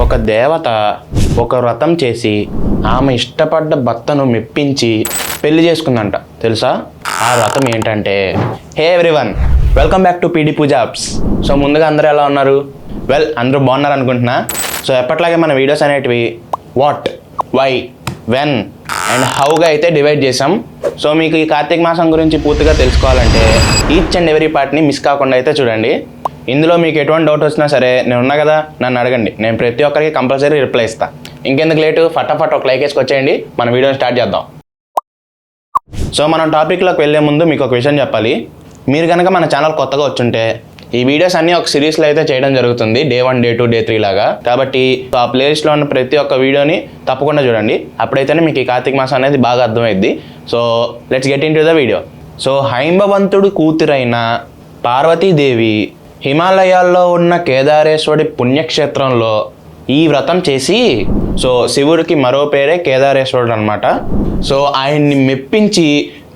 ఒక దేవత ఒక వ్రతం చేసి ఆమె ఇష్టపడ్డ భర్తను మెప్పించి పెళ్లి చేసుకుందంట. తెలుసా ఆ వ్రతం ఏంటంటే? Hey everyone, welcome back to PD Pooja అప్స్. సో ముందుగా అందరూ ఎలా ఉన్నారు? అందరూ బాగున్నారు అనుకుంటున్నా. సో ఎప్పట్లాగే మన వీడియోస్ అనేటివి వాట్, వై, వెన్ అండ్ హౌగా అయితే డివైడ్ చేసాం. సో మీకు ఈ కార్తీక మాసం గురించి పూర్తిగా తెలుసుకోవాలంటే ఈచ్ అండ్ ఎవరీ పార్ట్ని మిస్ కాకుండా అయితే చూడండి. ఇందులో మీకు ఎటువంటి డౌట్ వచ్చినా సరే నేను ఉన్నా కదా, నన్ను అడగండి, నేను ప్రతి ఒక్కరికి కంపల్సరీ రిప్లై ఇస్తాను. ఇంకెందుకు లేటు, ఫటాఫట్ ఒక లైక్ వేసుకొచ్చేయండి, మన వీడియోని స్టార్ట్ చేద్దాం. సో మనం టాపిక్లోకి వెళ్ళే ముందు మీకు ఒక విషయం చెప్పాలి. మీరు కనుక మన ఛానల్ కొత్తగా వచ్చుంటే ఈ వీడియోస్ అన్నీ ఒక సిరీస్లో అయితే చేయడం జరుగుతుంది, డే 1, డే 2, డే 3 లాగా. కాబట్టి ఆ ప్లేలిస్ట్లో ఉన్న ప్రతి ఒక్క వీడియోని తప్పకుండా చూడండి. అప్పుడైతేనే మీకు ఈ కార్తీక మాసం అనేది బాగా అర్థమైద్ది. So let's get into the video. So హైంబవంతుడు కూతురైన పార్వతీదేవి హిమాలయాల్లో ఉన్న కేదారేశ్వరుడి పుణ్యక్షేత్రంలో ఈ వ్రతం చేసి, సో శివుడికి మరో పేరే కేదారేశ్వరుడు అనమాట. సో ఆయన్ని మెప్పించి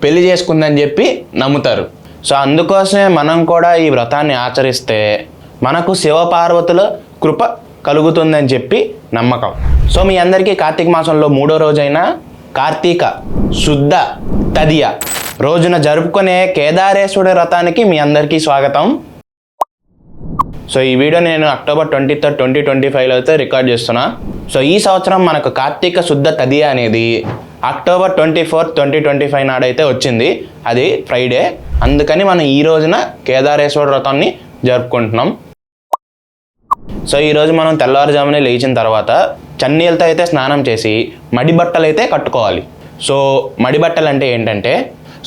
పెళ్లి చేసుకుందని చెప్పి నమ్ముతారు. సో అందుకోసమే మనం కూడా ఈ వ్రతాన్ని ఆచరిస్తే మనకు శివపార్వతుల కృప కలుగుతుందని చెప్పి నమ్మకం. సో మీ అందరికీ కార్తీక మాసంలో 3వ రోజైన కార్తీక శుద్ధ తదియ రోజున జరుపుకునే కేదారేశ్వరుడి వ్రతానికి మీ అందరికీ స్వాగతం. సో ఈ వీడియో నేను అక్టోబర్ 23, 2025లో అయితే రికార్డ్ చేస్తున్నా. సో ఈ సంవత్సరం మనకు కార్తీక శుద్ధ తదియ అనేది అక్టోబర్ 24, 2025 నాడైతే వచ్చింది. అది ఫ్రైడే. అందుకని మనం ఈ రోజున కేదారేశ్వర వ్రతాన్ని జరుపుకుంటున్నాం. సో ఈరోజు మనం తెల్లవారుజామునే లేచిన తర్వాత చన్నీళ్ళతో అయితే స్నానం చేసి మడి బట్టలు అయితే కట్టుకోవాలి. సో మడి బట్టలు అంటే ఏంటంటే,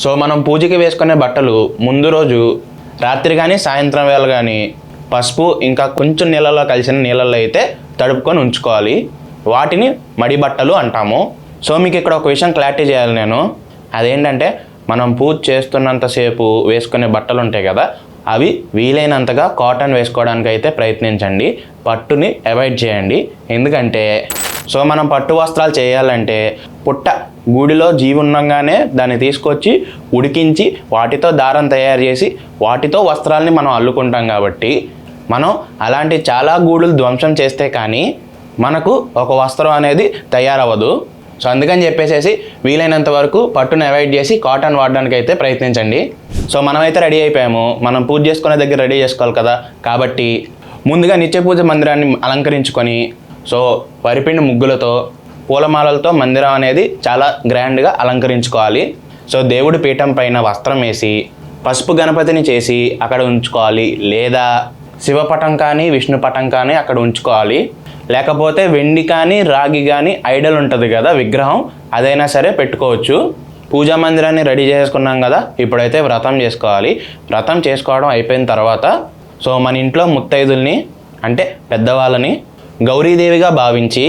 సో మనం పూజకి వేసుకునే బట్టలు ముందు రోజు రాత్రి కానీ సాయంత్రం వేళ కానీ పసుపు ఇంకా కొంచెం నీళ్ళలో కలిసిన నీళ్ళల్లో అయితే తడుపుకొని ఉంచుకోవాలి. వాటిని మడి బట్టలు అంటాము. సో మీకు ఇక్కడ ఒక విషయం క్లారిటీ చేయాలి నేను. అదేంటంటే, మనం పూజ చేస్తున్నంతసేపు వేసుకునే బట్టలు ఉంటాయి కదా, అవి వీలైనంతగా కాటన్ వేసుకోవడానికి అయితే ప్రయత్నించండి. పట్టుని అవాయిడ్ చేయండి. ఎందుకంటే సో మనం పట్టు వస్త్రాలు చేయాలంటే పుట్ట గూడిలో జీవి ఉండగానే దాన్ని తీసుకొచ్చి ఉడికించి వాటితో దారం తయారు చేసి వాటితో వస్త్రాలని మనం అల్లుకుంటాం. కాబట్టి మనం అలాంటి చాలా గూడులు ధ్వంసం చేస్తే కానీ మనకు ఒక వస్త్రం అనేది తయారవ్వదు. సో అందుకని చెప్పేసి వీలైనంత వరకు పట్టును అవాయిడ్ చేసి కాటన్ వాడడానికి అయితే ప్రయత్నించండి. సో మనమైతే రెడీ అయిపోయాము. మనం పూజ చేసుకునే దగ్గర రెడీ చేసుకోవాలి కదా. కాబట్టి ముందుగా నిత్య పూజ మందిరాన్ని అలంకరించుకొని, సో వరిపిండి ముగ్గులతో పూలమాలలతో మందిరం అనేది చాలా గ్రాండ్గా అలంకరించుకోవాలి. సో దేవుడి పీఠం పైన వస్త్రం వేసి పసుపు గణపతిని చేసి అక్కడ ఉంచుకోవాలి. లేదా శివపటం కానీ విష్ణు పటం కానీ అక్కడ ఉంచుకోవాలి. లేకపోతే వెండి కానీ రాగి కానీ ఐడల్ ఉంటుంది కదా, విగ్రహం, అదైనా సరే పెట్టుకోవచ్చు. పూజా మందిరాన్ని రెడీ చేసుకున్నాం కదా, ఇప్పుడైతే వ్రతం చేసుకోవాలి. వ్రతం చేసుకోవడం అయిపోయిన తర్వాత సో మన ఇంట్లో ముత్తైదుల్ని అంటే పెద్దవాళ్ళని గౌరీదేవిగా భావించి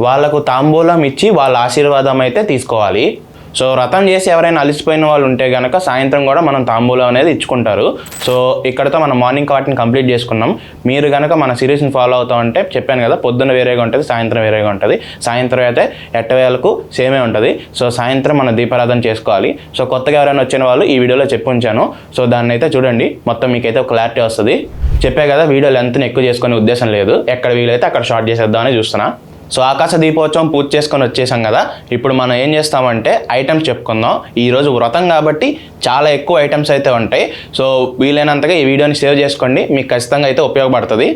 వాళ్ళకు తాంబూలం ఇచ్చి వాళ్ళ ఆశీర్వాదం అయితే తీసుకోవాలి. సో వ్రతం చేసి ఎవరైనా అలసిపోయిన వాళ్ళు ఉంటే కనుక సాయంత్రం కూడా మనం తాంబూలం అనేది ఇచ్చుకుంటారు. సో ఇక్కడతో మనం మార్నింగ్ వాటిని కంప్లీట్ చేసుకున్నాం. మీరు కనుక మన సిరీస్ని ఫాలో అవుతా ఉంటే చెప్పాను కదా, పొద్దున్న వేరేగా ఉంటుంది, సాయంత్రం వేరేగా ఉంటుంది. సాయంత్రం అయితే 8 వేలకు సేమే ఉంటుంది. సో సాయంత్రం మనం దీపారాధన చేసుకోవాలి. సో కొత్తగా ఎవరైనా వచ్చిన వాళ్ళు ఈ వీడియోలో చెప్పి ఉంచాను. సో దాన్ని అయితే చూడండి, మొత్తం మీకైతే ఒక క్లారిటీ వస్తుంది. చెప్పే కదా, వీడియో లెంత్ని ఎక్కువ చేసుకునే ఉద్దేశం లేదు. ఎక్కడ వీలైతే అక్కడ షార్ట్ చేసేద్దామని చూస్తున్నా. సో ఆకాశ దీపోత్సవం పూజ చేసుకొని వచ్చేసాం కదా, ఇప్పుడు మనం ఏం చేస్తామంటే ఐటమ్స్ చెప్పుకుందాం. ఈరోజు వ్రతం కాబట్టి చాలా ఎక్కువ ఐటమ్స్ అయితే ఉంటాయి. సో వీలైనంతగా ఈ వీడియోని సేవ్ చేసుకోండి, మీకు ఖచ్చితంగా అయితే ఉపయోగపడుతుంది.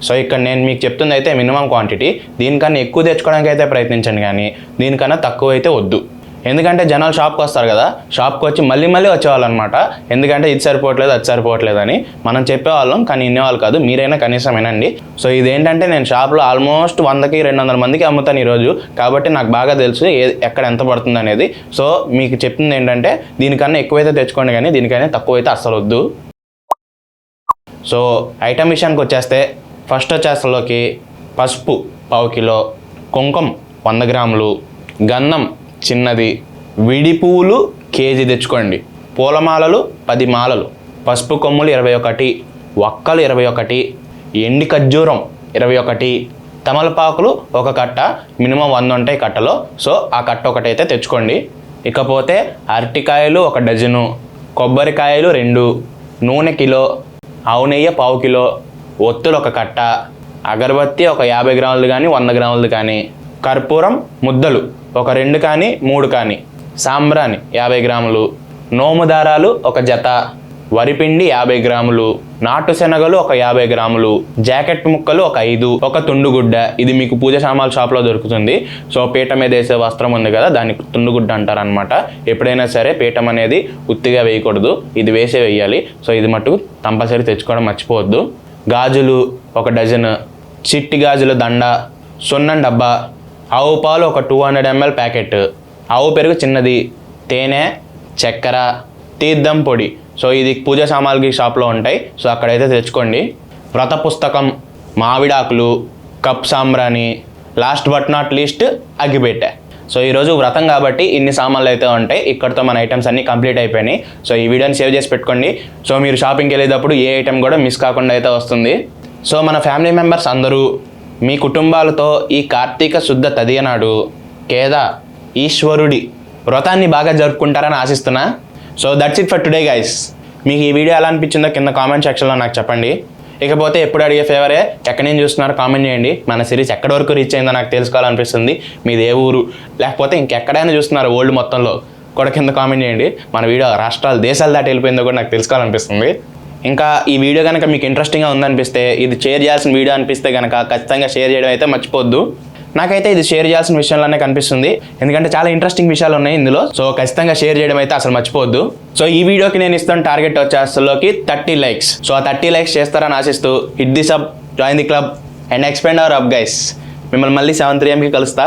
సో ఇక్కడ నేను మీకు చెప్తుంది అయితే మినిమం క్వాంటిటీ. దీనికన్నా ఎక్కువ తెచ్చుకోవడానికి అయితే ప్రయత్నించండి, కానీ దీనికన్నా తక్కువ అయితే వద్దు. ఎందుకంటే జనాలు షాప్కి వస్తారు కదా, షాప్కి వచ్చి మళ్ళీ వచ్చేవాళ్ళు అనమాట. ఎందుకంటే ఇది సరిపోవట్లేదు అది సరిపోవట్లేదు అని మనం చెప్పేవాళ్ళం, కానీ వినేవాళ్ళు కాదు. మీరైనా కనీసం వినండి. సో ఇదేంటంటే నేను షాప్లో ఆల్మోస్ట్ 100కి 200 మందికి అమ్ముతాను ఈరోజు. కాబట్టి నాకు బాగా తెలుసు ఎక్కడ ఎంత పడుతుంది అనేది. సో మీకు చెప్తుంది ఏంటంటే, దీనికన్నా ఎక్కువైతే తెచ్చుకోండి, కానీ దీనికన్నా తక్కువైతే అస్సలు వద్దు. సో ఐటమ్ విషయానికి వచ్చేస్తే ఫస్ట్ వచ్చేసలోకి పసుపు 1/2 కిలో, కుంకుమ 100 గ్రాములు, గంధం చిన్నది, విడి పువ్వులు 1 కేజీ తెచ్చుకోండి, పూలమాలలు 10 మాలలు, పసుపు కొమ్ములు 21, వక్కలు 21, ఎండి ఖర్జూరం 21, తమలపాకులు 1 కట్ట, మినిమం 100 ఉంటాయి కట్టలో. సో ఆ కట్ట ఒకటైతే తెచ్చుకోండి. ఇకపోతే అరటికాయలు 1 డజను, కొబ్బరికాయలు 2, నూనె కిలో, ఆవు నెయ్యి 1/2 కిలో, ఒత్తులు 1 కట్ట, అగరబత్తి ఒక 50 గ్రాములు కానీ 100 గ్రాములు కానీ, కర్పూరం ముద్దలు ఒక 2 కానీ 3 కానీ, సాంబ్రాణి 50 గ్రాములు, నోము దారాలు ఒక జత, వరిపిండి 50 గ్రాములు, నాటు శనగలు ఒక 50 గ్రాములు, జాకెట్ ముక్కలు ఒక 5, ఒక తుండుగుడ్డ. ఇది మీకు పూజ సామాన్ల షాప్లో దొరుకుతుంది. సో పీట మీద వేసే వస్త్రం ఉంది కదా, దాన్ని తుండుగుడ్డ అంటారనమాట. ఎప్పుడైనా సరే పీఠం అనేది ఉత్తిగా వేయకూడదు, ఇది వేసే వేయాలి. సో ఇది మట్టుకు కంపల్సరీ తెచ్చుకోవడం మర్చిపోవద్దు. గాజులు ఒక డజన్, చిట్టి గాజుల దండ, సున్నం డబ్బా, ఆవు పాలు ఒక 200 ml ప్యాకెట్, ఆవు పెరుగు చిన్నది, తేనె, చక్కెర, తీర్థం పొడి. సో ఇది పూజ సామాగ్రి షాప్లో ఉంటాయి. సో అక్కడైతే తెచ్చుకోండి. వ్రత పుస్తకం, మావిడాకులు, కప్ సాంబ్రాణి, లాస్ట్ బట్ నాట్ లీస్ట్ అగ్గిపెట్టె. సో ఈరోజు వ్రతం కాబట్టి ఇన్ని సామాన్లు అయితే ఉంటాయి. ఇక్కడితో మన ఐటమ్స్ అన్నీ కంప్లీట్ అయిపోయినాయి. సో ఈ వీడియోని సేవ్ చేసి పెట్టుకోండి. సో మీరు షాపింగ్కి వెళ్ళేటప్పుడు ఏ ఐటమ్ కూడా మిస్ కాకుండా అయితే వస్తుంది. సో మన ఫ్యామిలీ మెంబర్స్ అందరూ మీ కుటుంబాలతో ఈ కార్తీక శుద్ధ తదియ నాడు కేదా ఈశ్వరుడి వ్రతాన్ని బాగా జరుపుకుంటారని ఆశిస్తున్నా. So that's it for today guys. మీకు ఈ వీడియో ఎలా అనిపించిందో కింద కామెంట్ సెక్షన్లో నాకు చెప్పండి. ఇకపోతే ఎప్పుడు అడిగే ఫేవరే, ఎక్కడి నుంచి చూస్తున్నారో కామెంట్ చేయండి. మన సిరీస్ ఎక్కడి వరకు రీచ్ అయిందో నాకు తెలుసుకోవాలనిపిస్తుంది. మీది ఏ ఊరు, లేకపోతే ఇంకెక్కడైనా చూస్తున్నారు వరల్డ్ మొత్తంలో కూడా కింద కామెంట్ చేయండి. మన వీడియో రాష్ట్రాలు దేశాలు దాటి వెళ్ళిపోయిందో కూడా నాకు తెలుసుకోవాలనిపిస్తుంది. ఇంకా ఈ వీడియో కనుక మీకు ఇంట్రెస్టింగ్గా ఉందనిపిస్తే, ఇది షేర్ చేయాల్సిన వీడియో అనిపిస్తే కనుక ఖచ్చితంగా షేర్ చేయడం అయితే మర్చిపోద్దు. నాకైతే ఇది షేర్ చేయాల్సిన విషయంలోనే కనిపిస్తుంది, ఎందుకంటే చాలా ఇంట్రెస్టింగ్ విషయాలు ఉన్నాయి ఇందులో. సో ఖచ్చితంగా షేర్ చేయడం అయితే అసలు మర్చిపోవద్దు. సో ఈ వీడియోకి నేను ఇస్తాను టార్గెట్ వచ్చే అసలుకి 30 లైక్స్. సో ఆ 30 లైక్స్ చేస్తారని ఆశిస్తూ hit the sub, join the club and expand our up guys. మిమ్మల్ని మళ్ళీ 7 AM కలుస్తా.